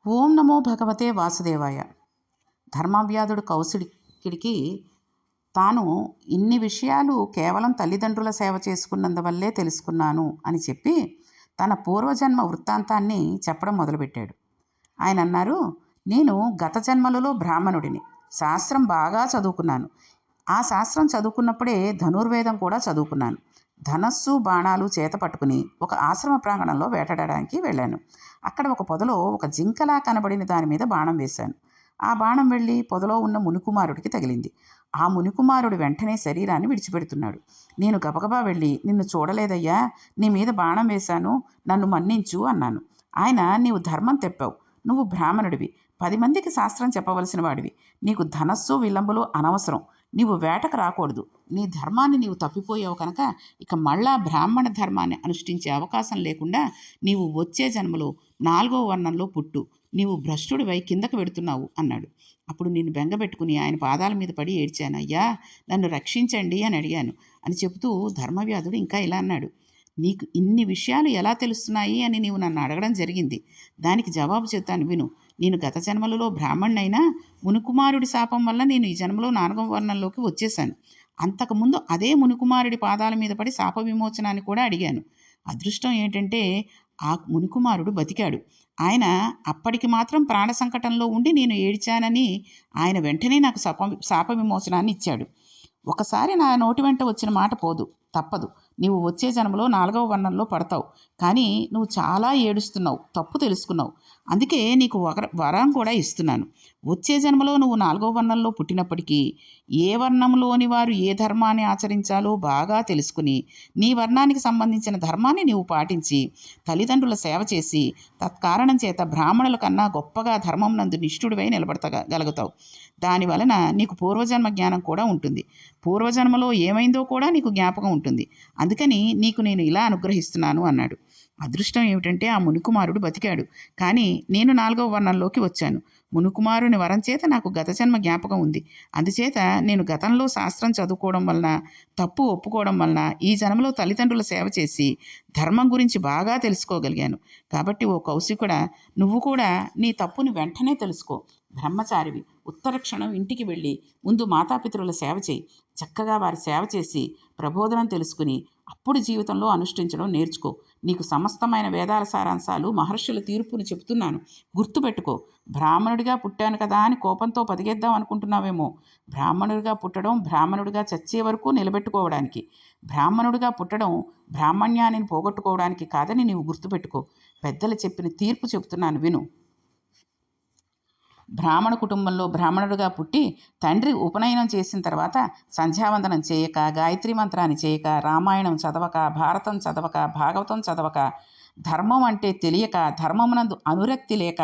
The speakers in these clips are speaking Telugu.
ఓం నమో భగవతే వాసుదేవాయ. ధర్మవ్యాధుడు కౌశికుడికి తాను ఇన్ని విషయాలు కేవలం తల్లిదండ్రుల సేవ చేసుకున్నందువల్లే తెలుసుకున్నాను అని చెప్పి తన పూర్వజన్మ వృత్తాంతాన్ని చెప్పడం మొదలుపెట్టాడు. ఆయన అన్నారు, నేను గత జన్మలలో బ్రాహ్మణుడిని, శాస్త్రం బాగా చదువుకున్నాను. ఆ శాస్త్రం చదువుకున్నప్పుడే ధనుర్వేదం కూడా చదువుకున్నాను. ధనస్సు బాణాలు చేత పట్టుకుని ఒక ఆశ్రమ ప్రాంగణంలో వేటాడడానికి వెళ్ళాను. అక్కడ ఒక పొదలో ఒక జింకలా కనబడిన దాని మీద బాణం వేశాను. ఆ బాణం వెళ్ళి పొదలో ఉన్న మునికుమారుడికి తగిలింది. ఆ మునికుమారుడు వెంటనే శరీరాన్ని విడిచిపెడుతున్నాడు. నేను గబగబా వెళ్ళి, నిన్ను చూడలేదయ్యా, నీ మీద బాణం వేశాను, నన్ను మన్నించు అన్నాను. ఆయన, నీవు ధర్మం తెప్పావు, నువ్వు బ్రాహ్మణుడివి, 10 మందికి శాస్త్రం చెప్పవలసిన వాడివి, నీకు ధనస్సు విల్లంబులు అనవసరం, నీవు వేటకు రాకూడదు, నీ ధర్మాన్ని నీవు తప్పిపోయావు కనుక ఇక మళ్ళా బ్రాహ్మణ ధర్మాన్ని అనుష్ఠించే అవకాశం లేకుండా నీవు వచ్చే జన్మలో 4వ వర్ణంలో పుట్టు, నీవు భ్రష్టుడివై కిందకు వెడుతున్నావు అన్నాడు. అప్పుడు నేను బెంగపెట్టుకుని ఆయన పాదాల మీద పడి ఏడ్చాను. అయ్యా, నన్ను రక్షించండి అని అడిగాను అని చెబుతూ ధర్మవ్యాధుడు ఇంకా ఇలా అన్నాడు, నీకు ఇన్ని విషయాలు ఎలా తెలుస్తున్నాయి అని నీవు నన్ను అడగడం జరిగింది. దానికి జవాబు చెప్తాను విను. నేను గత జన్మలలో బ్రాహ్మణ్ణైనా మునికుమారుడి శాపం వల్ల నేను ఈ జన్మలో 4వ వర్ణంలోకి వచ్చేశాను. అంతకుముందు అదే మునికుమారుడి పాదాల మీద పడి శాప విమోచనాన్ని కూడా అడిగాను. అదృష్టం ఏంటంటే ఆ మునికుమారుడు బతికాడు. ఆయన అప్పటికి మాత్రం ప్రాణ సంకటంలో ఉండి నేను ఏడ్చానని ఆయన వెంటనే నాకు శాప విమోచనాన్ని ఇచ్చాడు. ఒకసారి నా నోటి వెంట వచ్చిన మాట పోదు, తప్పదు. నీవు వచ్చే జన్మలో 4వ వర్ణంలో పడతావు. కానీ నువ్వు చాలా ఏడుస్తున్నావు, తప్పు తెలుసుకున్నావు. అందుకే నీకు వరం కూడా ఇస్తున్నాను. వచ్చే జన్మలో నువ్వు 4వ వర్ణంలో పుట్టినప్పటికీ ఏ వర్ణంలోని వారు ఏ ధర్మాన్ని ఆచరించాలో బాగా తెలుసుకుని నీ వర్ణానికి సంబంధించిన ధర్మాన్ని నీవు పాటించి తల్లిదండ్రుల సేవ చేసి తత్కారణం చేత బ్రాహ్మణుల కన్నా గొప్పగా ధర్మం నందు నిష్ఠుడివై నిలబడగలుగుతావు. దానివలన నీకు పూర్వజన్మ జ్ఞానం కూడా ఉంటుంది. పూర్వజన్మలో ఏమైందో కూడా నీకు జ్ఞాపకం ఉంటుంది. అందుకని నీకు నేను ఇలా అనుగ్రహిస్తున్నాను అన్నాడు. అదృష్టం ఏమిటంటే ఆ మునికుమారుడు బతికాడు. కానీ నేను 4వ వర్ణంలోకి వచ్చాను. మునికుమారుని వరం చేత నాకు గత జన్మ జ్ఞాపకం ఉంది. అందుచేత నేను గతంలో శాస్త్రం చదువుకోవడం వలన, తప్పు ఒప్పుకోవడం వలన ఈ జన్మలో తల్లిదండ్రుల సేవ చేసి ధర్మం గురించి బాగా తెలుసుకోగలిగాను. కాబట్టి ఓ కౌశికుడా, నువ్వు కూడా నీ తప్పుని వెంటనే తెలుసుకో. బ్రహ్మచారివి, ఉత్తర క్షణం ఇంటికి వెళ్ళి ముందు మాతాపితరుల సేవ చేయి. చక్కగా వారి సేవ చేసి ప్రబోధనం తెలుసుకుని అప్పుడు జీవితంలో అనుష్ఠించడం నేర్చుకో. నీకు సమస్తమైన వేదాల సారాంశాలు, మహర్షుల తీర్పుని చెప్తున్నాను, గుర్తుపెట్టుకో. బ్రాహ్మణుడిగా పుట్టాను కదా అని కోపంతో బతికేద్దాం అనుకుంటున్నావేమో. బ్రాహ్మణుడిగా పుట్టడం బ్రాహ్మణుడిగా చచ్చే వరకు నిలబెట్టుకోవడానికి, బ్రాహ్మణుడిగా పుట్టడం బ్రాహ్మణ్యాన్ని పోగొట్టుకోవడానికి కాదని నీవు గుర్తుపెట్టుకో. పెద్దలు చెప్పిన తీర్పు చెబుతున్నాను విను. బ్రాహ్మణ కుటుంబంలో బ్రాహ్మణుడిగా పుట్టి తండ్రి ఉపనయనం చేసిన తర్వాత సంధ్యావందనం చేయక, గాయత్రి మంత్రాన్ని చేయక, రామాయణం చదవక, భారతం చదవక, భాగవతం చదవక, ధర్మం అంటే తెలియక, ధర్మమునందు అనురక్తి లేక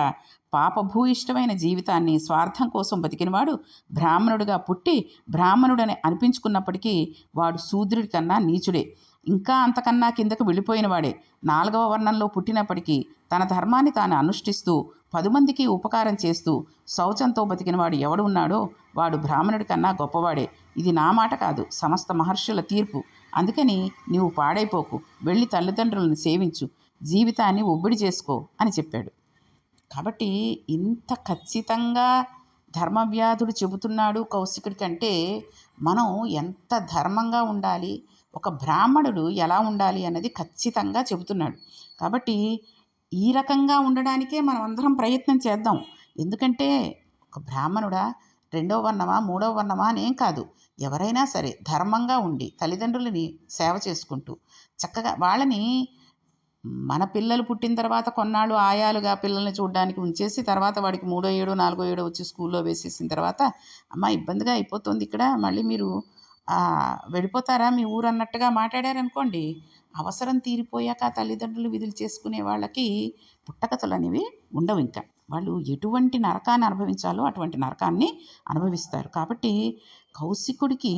పాపభూయిష్టమైన జీవితాన్ని స్వార్థం కోసం బతికినవాడు బ్రాహ్మణుడిగా పుట్టి బ్రాహ్మణుడని అనిపించుకున్నప్పటికీ వాడు శూద్రుడి కన్నా నీచుడే, ఇంకా అంతకన్నా కిందకు వెళ్ళిపోయినవాడే. 4వ వర్ణంలో పుట్టినప్పటికీ తన ధర్మాన్ని తాను అనుష్ఠిస్తూ 10 మందికి ఉపకారం చేస్తూ శౌచంతో బతికినవాడు ఎవడు ఉన్నాడో వాడు బ్రాహ్మణుడి కన్నా గొప్పవాడే. ఇది నా మాట కాదు, సమస్త మహర్షుల తీర్పు. అందుకని నీవు పాడైపోకు, వెళ్ళి తల్లిదండ్రులను సేవించు, జీవితాన్ని ఒబ్బిడి చేసుకో అని చెప్పాడు. కాబట్టి ఇంత ఖచ్చితంగా ధర్మవ్యాధుడు చెబుతున్నాడు కౌశికుడి కంటే మనం ఎంత ధర్మంగా ఉండాలి, ఒక బ్రాహ్మణుడు ఎలా ఉండాలి అన్నది ఖచ్చితంగా చెబుతున్నాడు. కాబట్టి ఈ రకంగా ఉండడానికే మనం అందరం ప్రయత్నం చేద్దాం. ఎందుకంటే ఒక బ్రాహ్మణుడా, 2వ వర్ణమా 3వ వర్ణమా అనేం కాదు, ఎవరైనా సరే ధర్మంగా ఉండి తల్లిదండ్రులని సేవ చేసుకుంటూ చక్కగా వాళ్ళని, మన పిల్లలు పుట్టిన తర్వాత కొన్నాళ్ళు ఆయాలుగా పిల్లల్ని చూడడానికి ఉంచేసి తర్వాత వాడికి 3వ ఏడో 4వ ఏడో వచ్చి స్కూల్లో వేసేసిన తర్వాత అమ్మ ఇబ్బందిగా అయిపోతుంది ఇక్కడ, మళ్ళీ మీరు వెళ్ళిపోతారా మీ ఊరు అన్నట్టుగా మాట్లాడారనుకోండి, అవసరం తీరిపోయాక తల్లిదండ్రులు విధులు చేసుకునే వాళ్ళకి పుట్టకథలు అనేవి ఉండవు. ఇంకా వాళ్ళు ఎటువంటి నరకాన్ని అనుభవించాలో అటువంటి నరకాన్ని అనుభవిస్తారు. కాబట్టి కౌశికుడికి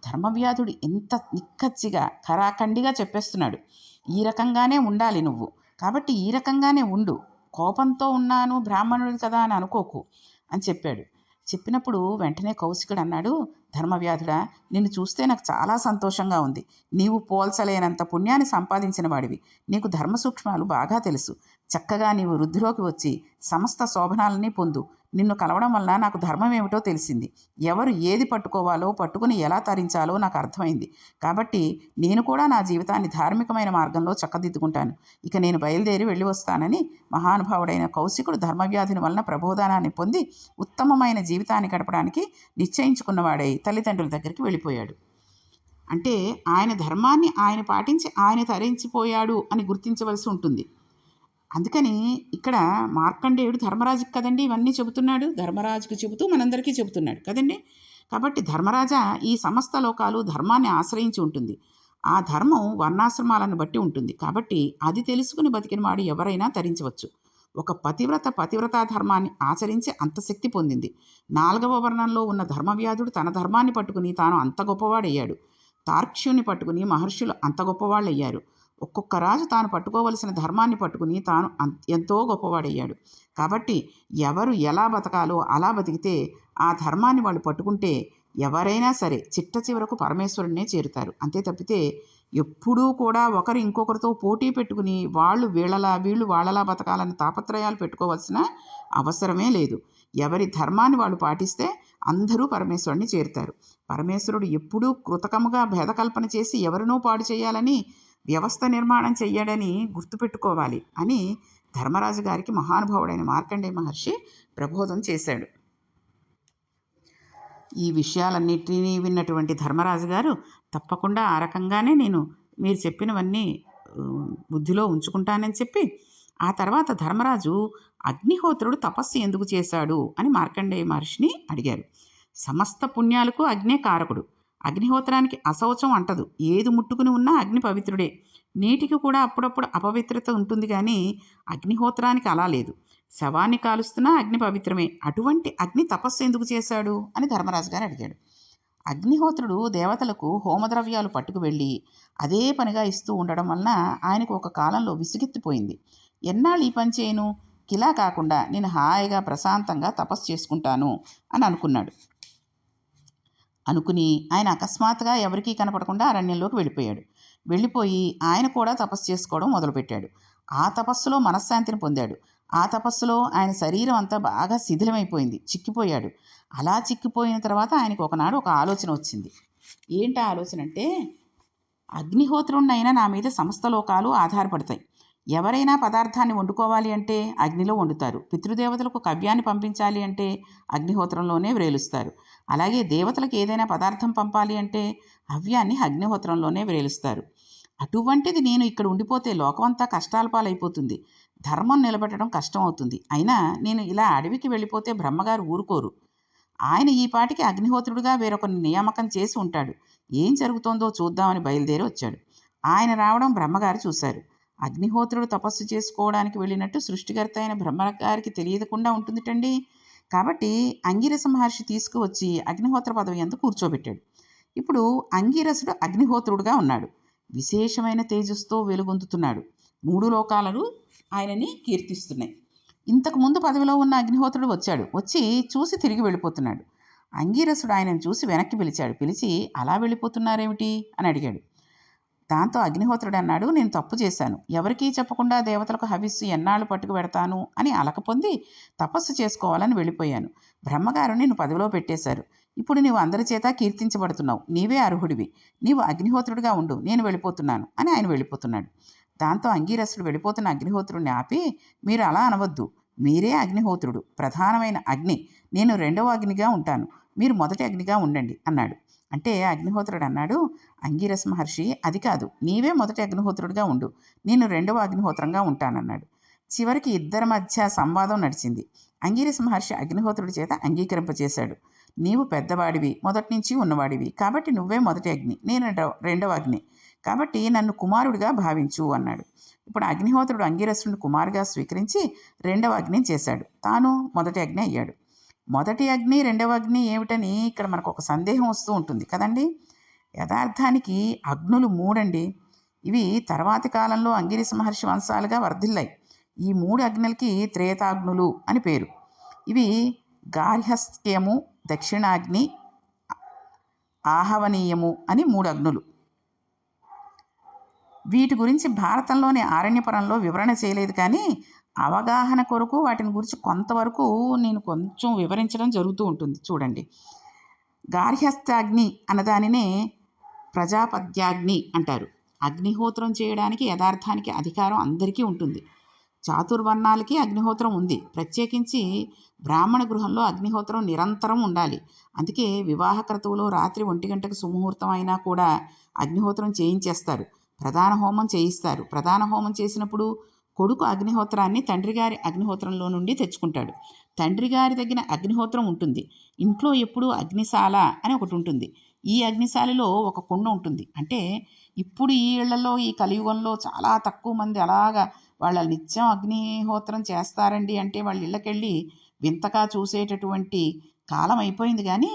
ధర్మవ్యాధుడు ఎంత నిక్కచ్చిగా ఖరాఖండిగా చెప్పేస్తున్నాడు, ఈ రకంగానే ఉండాలి నువ్వు, కాబట్టి ఈ రకంగానే ఉండు, కోపంతో ఉన్నాను బ్రాహ్మణుడు కదా అని అనుకోకు అని చెప్పాడు. చెప్పినప్పుడు వెంటనే కౌశికుడు అన్నాడు, ధర్మవ్యాధుడా, నిన్ను చూస్తే నాకు చాలా సంతోషంగా ఉంది. నీవు పోల్చలేనంత పుణ్యాన్ని సంపాదించిన వాడివి, నీకు ధర్మ సూక్ష్మాలు బాగా తెలుసు. చక్కగా నీవు వృద్ధిలోకి వచ్చి సమస్త శోభనాలని పొందు. నిన్ను కలవడం వల్ల నాకు ధర్మం ఏమిటో తెలిసింది. ఎవరు ఏది పట్టుకోవాలో పట్టుకుని ఎలా తరించాలో నాకు అర్థమైంది. కాబట్టి నేను కూడా నా జీవితాన్ని ధార్మికమైన మార్గంలో చక్కదిద్దుకుంటాను. ఇక నేను బయలుదేరి వెళ్ళి వస్తానని మహానుభావుడైన కౌశికుడు ధర్మవ్యాధిని వలన ప్రబోధానాన్ని పొంది ఉత్తమమైన జీవితాన్ని గడపడానికి నిశ్చయించుకున్నవాడై తల్లిదండ్రుల దగ్గరికి వెళ్ళిపోయాడు. అంటే ఆయన ధర్మాన్ని ఆయన పాటించి ఆయన తరించిపోయాడు అని గుర్తించవలసి ఉంటుంది. అందుకని ఇక్కడ మార్కండేయుడు ధర్మరాజుకి కదండి ఇవన్నీ చెబుతున్నాడు. ధర్మరాజుకి చెబుతూ మనందరికీ చెబుతున్నాడు కదండి. కాబట్టి ధర్మరాజా ఈ సమస్త లోకాలు ధర్మాన్ని ఆశ్రయించి ఉంటుంది. ఆ ధర్మం వర్ణాశ్రమాలను బట్టి ఉంటుంది. కాబట్టి అది తెలుసుకుని బతికిన వాడు ఎవరైనా తరించవచ్చు. ఒక పతివ్రతా ధర్మాన్ని ఆచరించి అంత శక్తి పొందింది. 4వ వర్ణంలో ఉన్న ధర్మవ్యాధుడు తన ధర్మాన్ని పట్టుకుని తాను అంత గొప్పవాడయ్యాడు. తార్క్ష్యుని పట్టుకుని మహర్షులు అంత గొప్పవాళ్ళు అయ్యారు. ఒక్కొక్క రాజు తాను పట్టుకోవలసిన ధర్మాన్ని పట్టుకుని తాను ఎంతో గొప్పవాడయ్యాడు. కాబట్టి ఎవరు ఎలా బతకాలో అలా బతికితే ఆ ధర్మాన్ని వాళ్ళు పట్టుకుంటే ఎవరైనా సరే చిట్ట చివరకు పరమేశ్వరుడినే చేరుతారు. అంతే తప్పితే ఎప్పుడూ కూడా ఒకరు ఇంకొకరితో పోటీ పెట్టుకుని వాళ్ళు వీళ్ళు వాళ్ళలా బతకాలని తాపత్రయాలు పెట్టుకోవాల్సిన అవసరమే లేదు. ఎవరి ధర్మాన్ని వాళ్ళు పాటిస్తే అందరూ పరమేశ్వరుడిని చేరుతారు. పరమేశ్వరుడు ఎప్పుడూ కృతకముగా భేదకల్పన చేసి ఎవరినో పాడు చేయాలని వ్యవస్థ నిర్మాణం చెయ్యడని గుర్తుపెట్టుకోవాలి అని ధర్మరాజు గారికి మహానుభావుడైన మార్కండేయ మహర్షి ప్రబోధం చేశాడు. ఈ విషయాలన్నిటినీ విన్నటువంటి ధర్మరాజు గారు తప్పకుండా ఆ రకంగానే నేను మీరు చెప్పినవన్నీ బుద్ధిలో ఉంచుకుంటానని చెప్పి ఆ తర్వాత ధర్మరాజు అగ్నిహోత్రుడు తపస్సు ఎందుకు చేశాడు అని మార్కండేయ మహర్షిని అడిగారు. సమస్త పుణ్యాలకు అగ్నే కారకుడు. అగ్నిహోత్రానికి అశౌచం అంటదు. ఏది ముట్టుకుని ఉన్నా అగ్ని పవిత్రుడే. నీటికి కూడా అప్పుడప్పుడు అపవిత్రత ఉంటుంది, కానీ అగ్నిహోత్రానికి అలా లేదు. శవాన్ని కాలుస్తున్నా అగ్ని పవిత్రమే. అటువంటి అగ్ని తపస్సు ఎందుకు చేశాడు అని ధర్మరాజు గారు అడిగాడు. అగ్నిహోత్రుడు దేవతలకు హోమద్రవ్యాలు పట్టుకు వెళ్ళి అదే పనిగా ఇస్తూ ఉండడం వలన ఆయనకు ఒక కాలంలో విసుగెత్తిపోయింది. ఎన్నాళ్ళు ఈ పని చేయను, కిలా కాకుండా నేను హాయిగా ప్రశాంతంగా తపస్సు చేసుకుంటాను అని అనుకున్నాడు. అనుకుని ఆయన అకస్మాత్తుగా ఎవరికీ కనపడకుండా అరణ్యంలోకి వెళ్ళిపోయాడు. వెళ్ళిపోయి ఆయన కూడా తపస్సు చేసుకోవడం మొదలుపెట్టాడు. ఆ తపస్సులో మనశ్శాంతిని పొందాడు. ఆ తపస్సులో ఆయన శరీరం అంతా బాగా శిథిలమైపోయింది, చిక్కిపోయాడు. అలా చిక్కిపోయిన తర్వాత ఆయనకు ఒకనాడు ఒక ఆలోచన వచ్చింది. ఏంటి ఆలోచన అంటే, అగ్నిహోత్రుడినైనా నా మీద సమస్త లోకాలు ఆధారపడతాయి. ఎవరైనా పదార్థాన్ని వండుకోవాలి అంటే అగ్నిలో వండుతారు. పితృదేవతలకు కవ్యాన్ని పంపించాలి అంటే అగ్నిహోత్రంలోనే వ్రేలుస్తారు. అలాగే దేవతలకు ఏదైనా పదార్థం పంపాలి అంటే హవ్యాన్ని అగ్నిహోత్రంలోనే వ్రేలుస్తారు. అటువంటిది నేను ఇక్కడ ఉండిపోతే లోకమంతా కష్టాల పాలైపోతుంది. ధర్మం నిలబెట్టడం కష్టం అవుతుంది. అయినా నేను ఇలా అడవికి వెళ్ళిపోతే బ్రహ్మగారు ఊరుకోరు. ఆయన ఈ పాటికి అగ్నిహోత్రుడిగా వేరొకరిని నియామకం చేసి ఉంటాడు. ఏం జరుగుతోందో చూద్దామని బయలుదేరి వచ్చాడు. ఆయన రావడం బ్రహ్మగారు చూశారు. అగ్నిహోత్రుడు తపస్సు చేసుకోవడానికి వెళ్ళినట్టు సృష్టికర్త అయిన బ్రహ్మగారికి తెలియకుండా ఉంటుందిటండి. కాబట్టి అంగిరస మహర్షి తీసుకువచ్చి అగ్నిహోత్ర పదవి యందు కూర్చోబెట్టాడు. ఇప్పుడు అంగిరసుడు అగ్నిహోత్రుడుగా ఉన్నాడు. విశేషమైన తేజస్సుతో వెలుగొందుతున్నాడు. 3 లోకాలను ఆయనని కీర్తిస్తున్నాయి. ఇంతకుముందు పదవిలో ఉన్న అగ్నిహోత్రుడు వచ్చి చూసి తిరిగి వెళ్ళిపోతున్నాడు. అంగీరసుడు ఆయనను చూసి వెనక్కి పిలిచి అలా వెళ్ళిపోతున్నారేమిటి అని అడిగాడు. దాంతో అగ్నిహోత్రుడు అన్నాడు, నేను తప్పు చేశాను. ఎవరికీ చెప్పకుండా దేవతలకు హవిస్సు ఎన్నాళ్ళు పట్టుకు పెడతాను అని అలక పొంది తపస్సు చేసుకోవాలని వెళ్ళిపోయాను. బ్రహ్మగారు నిన్ను పదవిలో పెట్టేశారు. ఇప్పుడు నీవు అందరి చేత కీర్తించబడుతున్నావు. నీవే అర్హుడివి. నీవు అగ్నిహోత్రుడిగా ఉండు, నేను వెళ్ళిపోతున్నాను అని ఆయన వెళ్ళిపోతున్నాడు. దాంతో అంగీరసుడు వెళ్ళిపోతున్న అగ్నిహోత్రుడిని ఆపి, మీరు అలా అనవద్దు. మీరే అగ్నిహోత్రుడు, ప్రధానమైన అగ్ని. నేను 2వ అగ్నిగా ఉంటాను. మీరు మొదటి అగ్నిగా ఉండండి అన్నాడు. అంటే అగ్నిహోత్రుడు అన్నాడు, అంగీరస మహర్షి అది కాదు, నీవే మొదటి అగ్నిహోత్రుడిగా ఉండు, నేను 2వ అగ్నిహోత్రంగా ఉంటానన్నాడు. చివరికి ఇద్దరి మధ్య సంవాదం నడిచింది. అంగీరస మహర్షి అగ్నిహోత్రుడి చేత అంగీకరింపచేశాడు. నీవు పెద్దవాడివి, మొదటి నుంచి ఉన్నవాడివి, కాబట్టి నువ్వే మొదటి అగ్ని, నేను 2వ అగ్ని, కాబట్టి నన్ను కుమారుడిగా భావించు అన్నాడు. ఇప్పుడు అగ్నిహోత్రుడు అంగీరసుడిని కుమారుగా స్వీకరించి 2వ అగ్నిని చేశాడు. తాను మొదటి అగ్ని అయ్యాడు. మొదటి అగ్ని 2వ అగ్ని ఏమిటని ఇక్కడ మనకు ఒక సందేహం వస్తూ ఉంటుంది కదండి. యథార్థానికి అగ్నులు 3 అండి. ఇవి తర్వాతి కాలంలో అంగిరస మహర్షి వంశాలుగా వర్ధిల్లాయి. ఈ 3 అగ్నులకి త్రేతాగ్నులు అని పేరు. ఇవి గార్హస్థ్యము, దక్షిణాగ్ని, ఆహవనీయము అని 3 అగ్నులు. వీటి గురించి భారతంలోని ఆరణ్యపురంలో వివరణ చేయలేదు, కానీ అవగాహన కొరకు వాటిని గురించి కొంతవరకు నేను కొంచెం వివరించడం జరుగుతూ ఉంటుంది. చూడండి, గార్హస్థ్యాగ్ని అన్నదానినే ప్రజాపత్యాగ్ని అంటారు. అగ్నిహోత్రం చేయడానికి యథార్థానికి అధికారం అందరికీ ఉంటుంది. చాతుర్వర్ణాలకి అగ్నిహోత్రం ఉంది. ప్రత్యేకించి బ్రాహ్మణ గృహంలో అగ్నిహోత్రం నిరంతరం ఉండాలి. అందుకే వివాహ క్రతువులో రాత్రి 1 గంటకు సుముహూర్తం అయినా కూడా అగ్నిహోత్రం చేయించేస్తారు. ప్రధాన హోమం చేయిస్తారు. ప్రధాన హోమం చేసినప్పుడు కొడుకు అగ్నిహోత్రాన్ని తండ్రి గారి అగ్నిహోత్రంలో నుండి తెచ్చుకుంటాడు. తండ్రి గారి దగ్గర అగ్నిహోత్రం ఉంటుంది. ఇంట్లో ఎప్పుడూ అగ్నిశాల అని ఒకటి ఉంటుంది. ఈ అగ్నిశాలలో ఒక కుండ ఉంటుంది. అంటే ఇప్పుడు ఈ ఇళ్లలో ఈ కలియుగంలో చాలా తక్కువ మంది అలాగా వాళ్ళ నిత్యం అగ్నిహోత్రం చేస్తారండి అంటే వాళ్ళ ఇళ్ళకెళ్ళి వింతగా చూసేటటువంటి కాలం అయిపోయింది. కానీ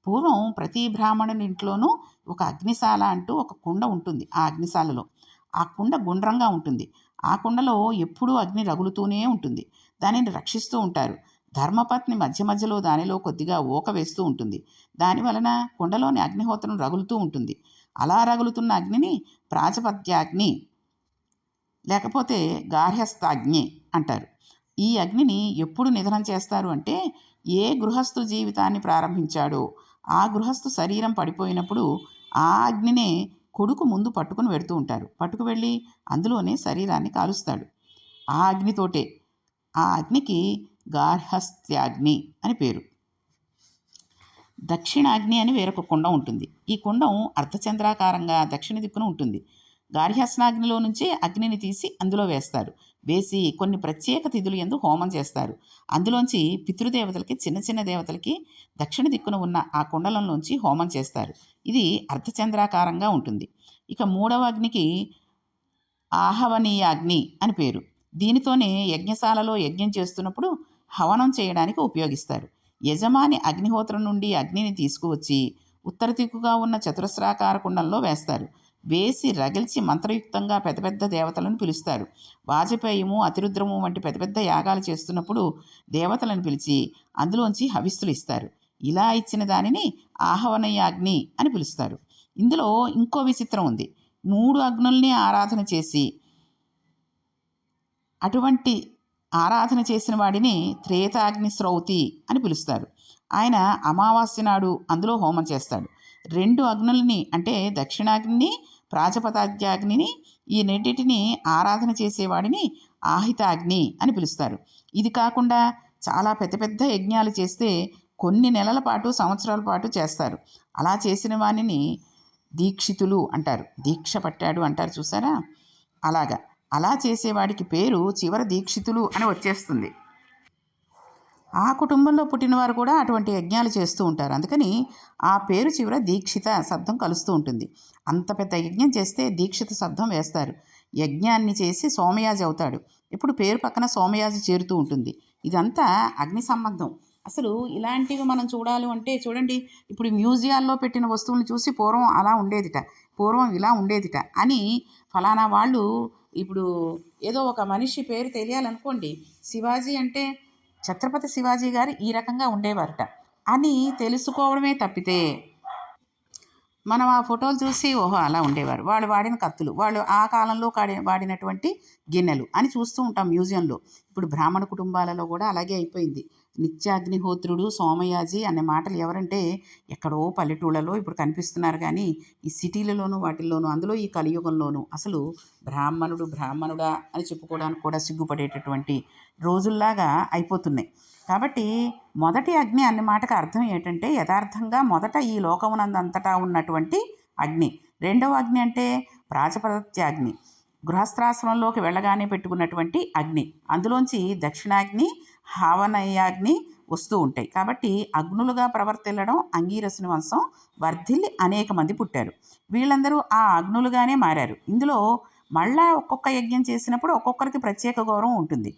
పూర్వం ప్రతి బ్రాహ్మణుని ఇంట్లోనూ ఒక అగ్నిశాల అంటూ ఒక కుండ ఉంటుంది. ఆ అగ్నిశాలలో ఆ కుండ గుండ్రంగా ఉంటుంది. ఆ కుండలో ఎప్పుడూ అగ్ని రగులుతూనే ఉంటుంది. దానిని రక్షిస్తూ ఉంటారు. ధర్మపత్ని మధ్య మధ్యలో దానిలో కొద్దిగా ఊక వేస్తూ ఉంటుంది. దానివలన కుండలోని అగ్నిహోత్రం రగులుతూ ఉంటుంది. అలా రగులుతున్న అగ్నిని ప్రాజపత్యాగ్ని లేకపోతే గార్హస్థాగ్ని అంటారు. ఈ అగ్నిని ఎప్పుడు నిధనం చేస్తారు అంటే ఏ గృహస్థు జీవితాన్ని ప్రారంభించాడో ఆ గృహస్థు శరీరం పడిపోయినప్పుడు ఆ అగ్నినే కొడుకు ముందు పట్టుకుని వెడుతూ ఉంటారు. పట్టుకు వెళ్ళి అందులోనే శరీరాన్ని కాలుస్తాడు. ఆ అగ్నితోటే. ఆ అగ్నికి గార్హస్థ్యాగ్ని అని పేరు. దక్షిణాగ్ని అని వేరొక కుండం ఉంటుంది. ఈ కుండం అర్ధచంద్రాకారంగా దక్షిణ దిక్కున ఉంటుంది. గార్హస్నాగ్నిలో నుంచి అగ్నిని తీసి అందులో వేస్తారు. వేసి కొన్ని ప్రత్యేక తిథులు యందు హోమం చేస్తారు. అందులోంచి పితృదేవతలకి, చిన్న చిన్న దేవతలకి దక్షిణ దిక్కున ఉన్న ఆ కుండలంలోంచి హోమం చేస్తారు. ఇది అర్ధచంద్రాకారంగా ఉంటుంది. ఇక మూడవ అగ్నికి ఆహవనీయాగ్ని అని పేరు. దీనితోనే యజ్ఞశాలలో యజ్ఞం చేస్తున్నప్పుడు హవనం చేయడానికి ఉపయోగిస్తారు. యజమాని అగ్నిహోత్రం నుండి అగ్నిని తీసుకువచ్చి ఉత్తర దిక్కుగా ఉన్న చతురస్రాకార కుండంలో వేస్తారు. వేసి రగిల్చి మంత్రయుక్తంగా పెద్ద పెద్ద దేవతలను పిలుస్తారు. వాజపేయము, అతిరుద్రము వంటి పెద్ద పెద్ద యాగాలు చేస్తున్నప్పుడు దేవతలను పిలిచి అందులోంచి హవిస్సులు ఇస్తారు. ఇలా ఇచ్చిన దానిని ఆహవనీయాగ్ని అని పిలుస్తారు. ఇందులో ఇంకో విచిత్రం ఉంది. 3 అగ్నుల్ని ఆరాధన చేసి అటువంటి ఆరాధన చేసిన వాడిని త్రేతాగ్ని శ్రౌతి అని పిలుస్తారు. ఆయన అమావాస్య నాడు అందులో హోమం చేస్తాడు. 2 అగ్నుల్ని అంటే దక్షిణాగ్నిని, ప్రాజపతాగ్నిని ఈ రెండింటిని ఆరాధన చేసేవాడిని ఆహితాగ్ని అని పిలుస్తారు. ఇది కాకుండా చాలా పెద్ద పెద్ద యజ్ఞాలు చేస్తే కొన్ని నెలల పాటు, సంవత్సరాల పాటు చేస్తారు. అలా చేసిన వానిని దీక్షితులు అంటారు. దీక్ష పట్టాడు అంటారు చూసారా, అలాగా. అలా చేసేవాడికి పేరు చివర దీక్షితులు అని వచ్చేస్తుంది. ఆ కుటుంబంలో పుట్టినవారు కూడా అటువంటి యజ్ఞాలు చేస్తూ ఉంటారు. అందుకని ఆ పేరు చివర దీక్షిత శబ్దం కలుస్తూ ఉంటుంది. అంత పెద్ద యజ్ఞం చేస్తే దీక్షిత శబ్దం వేస్తారు. యజ్ఞాన్ని చేసి సోమయాజి అవుతాడు. ఇప్పుడు పేరు పక్కన సోమయాజి చేరుతూ ఉంటుంది. ఇదంతా అగ్ని సంబంధం. అసలు ఇలాంటివి మనం చూడాలి అంటే చూడండి, ఇప్పుడు మ్యూజియాల్లో పెట్టిన వస్తువులను చూసి పూర్వం అలా ఉండేదిట, పూర్వం ఇలా ఉండేదిట అని ఫలానా వాళ్ళు ఇప్పుడు ఏదో ఒక మనిషి పేరు తెలియాలనుకోండి, శివాజీ అంటే ఛత్రపతి శివాజీ గారు ఈ రకంగా ఉండేవారట అని తెలుసుకోవడమే తప్పితే మనం ఆ ఫోటోలు చూసి ఓహో అలా ఉండేవారు, వాళ్ళు వాడిన కత్తులు, వాళ్ళు ఆ కాలంలో వాడినటువంటి గిన్నెలు అని చూస్తూ ఉంటాం మ్యూజియంలో. ఇప్పుడు బ్రాహ్మణ కుటుంబాలలో కూడా అలాగే అయిపోయింది. నిత్యాగ్నిహోత్రుడు, సోమయాజి అనే మాటలు ఎవరంటే ఎక్కడో పల్లెటూళ్ళలో ఇప్పుడు కనిపిస్తున్నారు. కానీ ఈ సిటీలలోనూ వాటిల్లోనూ, అందులో ఈ కలియుగంలోనూ అసలు బ్రాహ్మణుడా అని చెప్పుకోవడానికి కూడా సిగ్గుపడేటటువంటి రోజుల్లాగా అయిపోతున్నాయి. కాబట్టి మొదటి అగ్ని అనే మాటకు అర్థం ఏంటంటే యథార్థంగా మొదట ఈ లోకమునందంతటా ఉన్నటువంటి అగ్ని. రెండవ అగ్ని అంటే ప్రాజపత్యాగ్ని, గృహస్థాశ్రమంలోకి వెళ్ళగానే పెట్టుకున్నటువంటి అగ్ని. అందులోంచి దక్షిణాగ్ని, హావనయాగ్ని వస్తూ ఉంటాయి. కాబట్టి అగ్నులుగా ప్రవర్తిల్లడం అంగీరసుని వంశం వర్ధిల్లి అనేక మంది పుట్టారు. వీళ్ళందరూ ఆ అగ్నులుగానే మారారు. ఇందులో మళ్ళా ఒక్కొక్క యజ్ఞం చేసినప్పుడు ఒక్కొక్కరికి ప్రత్యేక గౌరవం ఉంటుంది.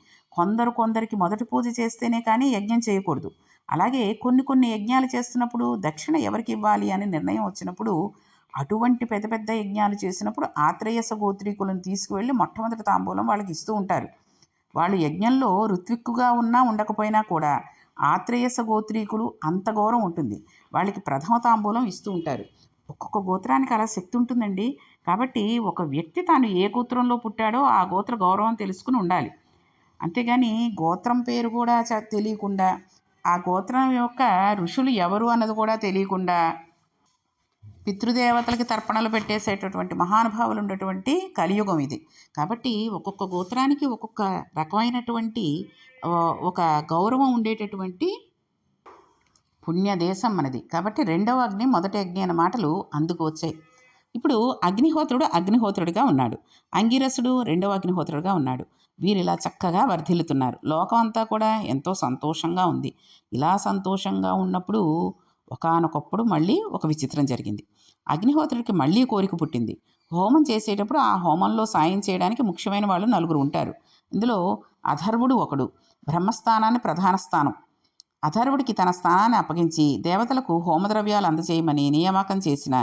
కొందరికి మొదటి పూజ చేస్తేనే కానీ యజ్ఞం చేయకూడదు. అలాగే కొన్ని యజ్ఞాలు చేస్తున్నప్పుడు దక్షిణ ఎవరికి ఇవ్వాలి అని నిర్ణయం వచ్చినప్పుడు అటువంటి పెద్ద పెద్ద యజ్ఞాలు చేసినప్పుడు ఆత్రేయస గోత్రీకులను తీసుకువెళ్ళి మొట్టమొదటి తాంబూలం వాళ్ళకి ఇస్తూ ఉంటారు. వాళ్ళు యజ్ఞంలో ఋత్విక్కుగా ఉన్నా ఉండకపోయినా కూడా ఆత్రేయస గోత్రీకులు అంత గౌరవం ఉంటుంది. వాళ్ళకి ప్రథమ తాంబూలం ఇస్తూ ఉంటారు. ఒక్కొక్క గోత్రానికి అలా శక్తి ఉంటుందండి. కాబట్టి ఒక వ్యక్తి తాను ఏ గోత్రంలో పుట్టాడో ఆ గోత్ర గౌరవం తెలుసుకుని ఉండాలి. అంతేగాని గోత్రం పేరు కూడా తెలియకుండా, ఆ గోత్రం యొక్క ఋషులు ఎవరు అన్నది కూడా తెలియకుండా పితృదేవతలకి తర్పణలు పెట్టేసేటటువంటి మహానుభావులు ఉండేటువంటి కలియుగం ఇది. కాబట్టి ఒక్కొక్క గోత్రానికి ఒక్కొక్క రకమైనటువంటి ఒక గౌరవం ఉండేటటువంటి పుణ్యదేశం మనది. కాబట్టి రెండవ అగ్ని మొదటి అగ్ని అన్న మాటలు అందుకు వచ్చాయి. ఇప్పుడు అగ్నిహోత్రుడిగా ఉన్నాడు, అంగిరసుడు రెండవ అగ్నిహోత్రుడిగా ఉన్నాడు. వీరు ఇలా చక్కగా వర్ధిల్లుతున్నారు. లోకం అంతా కూడా ఎంతో సంతోషంగా ఉంది. ఇలా సంతోషంగా ఉన్నప్పుడు ఒకానొకప్పుడు మళ్ళీ ఒక విచిత్రం జరిగింది. అగ్నిహోత్రుడికి మళ్ళీ కోరిక పుట్టింది. హోమం చేసేటప్పుడు ఆ హోమంలో సాయం చేయడానికి ముఖ్యమైన వాళ్ళు 4 ఉంటారు. ఇందులో అథర్వుడు ఒకడు. బ్రహ్మస్థానాన్ని ప్రధాన స్థానం. అథర్వుడికి తన స్థానాన్ని అప్పగించి దేవతలకు హోమద్రవ్యాలు అందజేయమని నియామకం చేసిన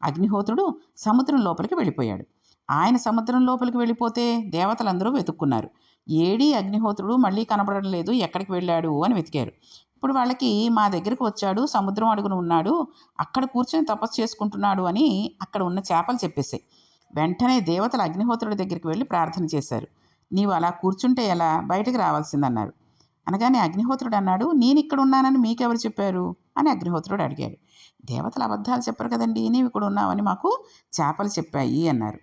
అగ్నిహోత్రుడు సముద్రం లోపలికి వెళ్ళిపోయాడు. ఆయన సముద్రం లోపలికి వెళ్ళిపోతే దేవతలందరూ వెతుక్కున్నారు. ఏడీ అగ్నిహోత్రుడు మళ్ళీ కనబడడం లేదు, ఎక్కడికి వెళ్ళాడు అని వెతికారు. ఇప్పుడు వాళ్ళకి మా దగ్గరకు వచ్చాడు, సముద్రం అడుగున ఉన్నాడు, అక్కడ కూర్చొని తపస్సు చేసుకుంటున్నాడు అని అక్కడ ఉన్న చేపలు చెప్పేశాయి. వెంటనే దేవతలు అగ్నిహోత్రుడి దగ్గరికి వెళ్ళి ప్రార్థన చేశారు. నీవు అలా కూర్చుంటే ఎలా, బయటికి రావాల్సిందన్నారు. అనగానే అగ్నిహోత్రుడు అన్నాడు, నేను ఇక్కడ ఉన్నానని మీకెవరు చెప్పారు అని అగ్నిహోత్రుడు అడిగాడు. దేవతలు అబద్ధాలు చెప్పరు కదండి, నీవు ఇక్కడ ఉన్నావని మాకు చేపలు చెప్పాయి అన్నారు.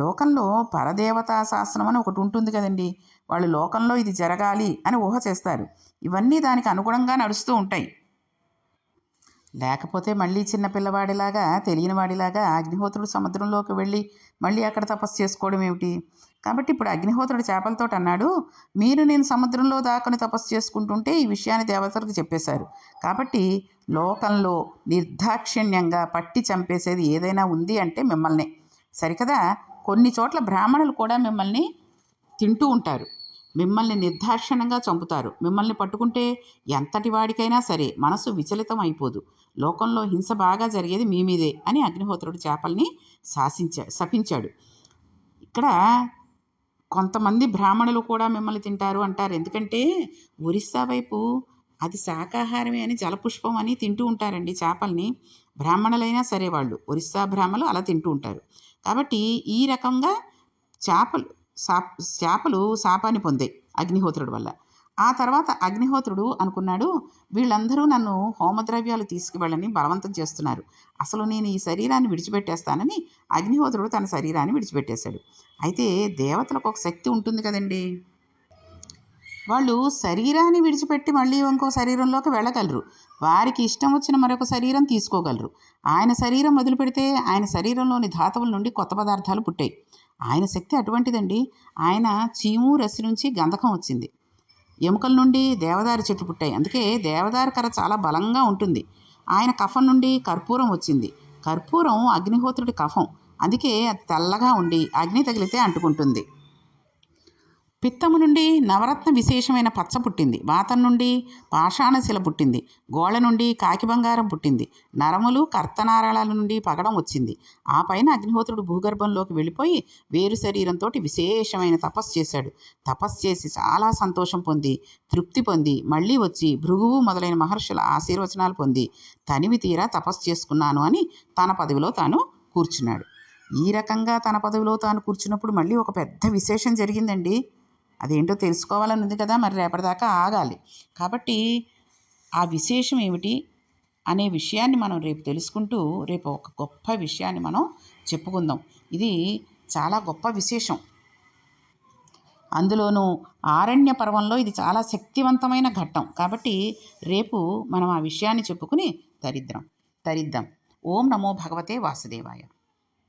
లోకంలో పరదేవతా శాస్త్రం అని ఒకటి ఉంటుంది కదండి, వాళ్ళు లోకంలో ఇది జరగాలి అని ఊహ చేస్తారు. ఇవన్నీ దానికి అనుగుణంగా నడుస్తూ ఉంటాయి. లేకపోతే మళ్ళీ చిన్న పిల్లవాడిలాగా తెలియని వాడిలాగా అగ్నిహోత్రుడు సముద్రంలోకి వెళ్ళి మళ్ళీ అక్కడ తపస్సు చేసుకోవడం ఏమిటి? కాబట్టి ఇప్పుడు అగ్నిహోత్రుడు చేపలతో అన్నాడు, మీరు నేను సముద్రంలో దాక్కుని తపస్సు చేసుకుంటుంటే ఈ విషయాన్ని దేవతలకు చెప్పేశారు. కాబట్టి లోకంలో నిర్దాక్షిణ్యంగా పట్టి చంపేసేది ఏదైనా ఉంది అంటే మిమ్మల్నే. సరికదా, కొన్ని చోట్ల బ్రాహ్మణులు కూడా మిమ్మల్ని తింటూ ఉంటారు, మిమ్మల్ని నిర్దాక్షిణ్యంగా చంపుతారు. మిమ్మల్ని పట్టుకుంటే ఎంతటి వాడికైనా సరే మనసు విచలితం అయిపోదు. లోకంలో హింస బాగా జరిగేది మీ మీదే అని అగ్నిహోత్రుడు చేపల్ని శపించాడు. ఇక్కడ కొంతమంది బ్రాహ్మణులు కూడా మిమ్మల్ని తింటారు అంటారు. ఎందుకంటే ఒరిస్సా వైపు అది శాకాహారమే అని జలపుష్పం అని తింటూ ఉంటారండి చేపల్ని. బ్రాహ్మణులైనా సరే వాళ్ళు ఒరిస్సా బ్రాహ్మణులు అలా తింటూ ఉంటారు. కాబట్టి ఈ రకంగా చేపలు శాపాన్ని పొందాయి అగ్నిహోత్రుడి వల్ల. ఆ తర్వాత అగ్నిహోత్రుడు అనుకున్నాడు, వీళ్ళందరూ నన్ను హోమద్రవ్యాలు తీసుకువెళ్ళని బలవంతం చేస్తున్నారు, అసలు నేను ఈ శరీరాన్ని విడిచిపెట్టేస్తానని అగ్నిహోత్రుడు తన శరీరాన్ని విడిచిపెట్టేశాడు. అయితే దేవతలకు ఒక శక్తి ఉంటుంది కదండి, వాళ్ళు శరీరాన్ని విడిచిపెట్టి మళ్ళీ ఇంకో శరీరంలోకి వెళ్ళగలరు. వారికి ఇష్టం వచ్చిన మరొక శరీరం తీసుకోగలరు. ఆయన శరీరం వదిలిపెడితే ఆయన శరీరంలోని ధాతువుల నుండి కొత్త పదార్థాలు పుట్టాయి. ఆయన శక్తి అటువంటిదండి. ఆయన చీము రసి నుంచి గంధకం వచ్చింది, ఎముకల నుండి దేవదారు చెట్లు పుట్టాయి, అందుకే దేవదారు కర్ర చాలా బలంగా ఉంటుంది. ఆయన కఫం నుండి కర్పూరం వచ్చింది, కర్పూరం అగ్నిహోత్రుడి కఫం, అందుకే అది తెల్లగా ఉండి అగ్ని తగిలితే అంటుకుంటుంది. పిత్తము నుండి నవరత్న విశేషమైన పచ్చ పుట్టింది, వాతం నుండి పాషాణశిల పుట్టింది, గోళ్ళ నుండి కాకి బంగారం పుట్టింది, నరములు కర్తనారాళాల నుండి పగడం వచ్చింది. ఆ పైన అగ్నిహోత్రుడు భూగర్భంలోకి వెళ్ళిపోయి వేరు శరీరంతో విశేషమైన తపస్సు చేశాడు. తపస్సు చేసి చాలా సంతోషం పొంది తృప్తి పొంది మళ్ళీ వచ్చి భృగువు మొదలైన మహర్షుల ఆశీర్వచనాలు పొంది తనివి తీరా తపస్సు చేసుకున్నాను అని తన పదవిలో తాను కూర్చున్నాడు. ఈ రకంగా తన పదవిలో తాను కూర్చున్నప్పుడు మళ్ళీ ఒక పెద్ద విశేషం జరిగిందండి. అదేంటో తెలుసుకోవాలని ఉంది కదా, మరి రేపటిదాకా ఆగాలి. కాబట్టి ఆ విశేషం ఏమిటి అనే విషయాన్ని మనం రేపు తెలుసుకుంటూ రేపు ఒక గొప్ప విషయాన్ని మనం చెప్పుకుందాం. ఇది చాలా గొప్ప విశేషం. అందులోనూ ఆరణ్య పర్వంలో ఇది చాలా శక్తివంతమైన ఘట్టం. కాబట్టి రేపు మనం ఆ విషయాన్ని చెప్పుకుని తరిద్దాం. ఓం నమో భగవతే వాసుదేవాయ.